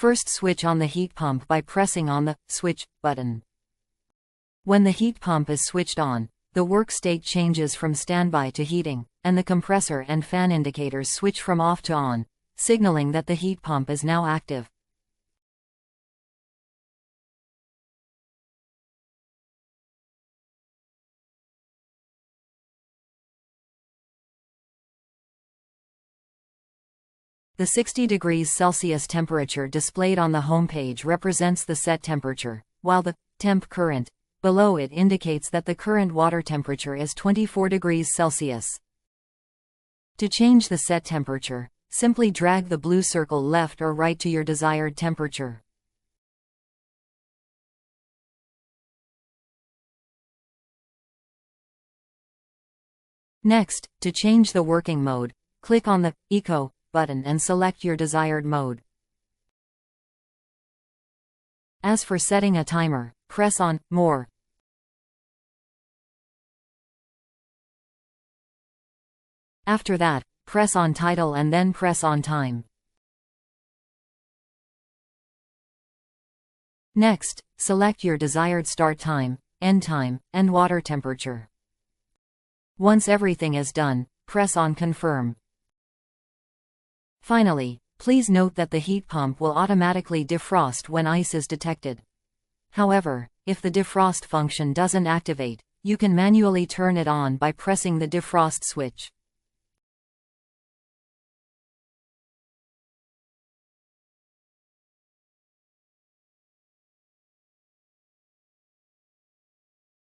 First, switch on the heat pump by pressing on the switch button. When the heat pump is switched on, the work state changes from standby to heating, and the compressor and fan indicators switch from off to on, signaling that the heat pump is now active. The 60 degrees Celsius temperature displayed on the home page represents the set temperature, while the temp current below it indicates that the current water temperature is 24 degrees Celsius. To change the set temperature, simply drag the blue circle left or right to your desired temperature. Next, to change the working mode, click on the Eco button and select your desired mode. As for setting a timer, press on More. After that, press on Title and then press on Time. Next, select your desired start time, end time, and water temperature. Once everything is done, press on Confirm. Finally, please note that the heat pump will automatically defrost when ice is detected. However, if the defrost function doesn't activate, you can manually turn it on by pressing the defrost switch.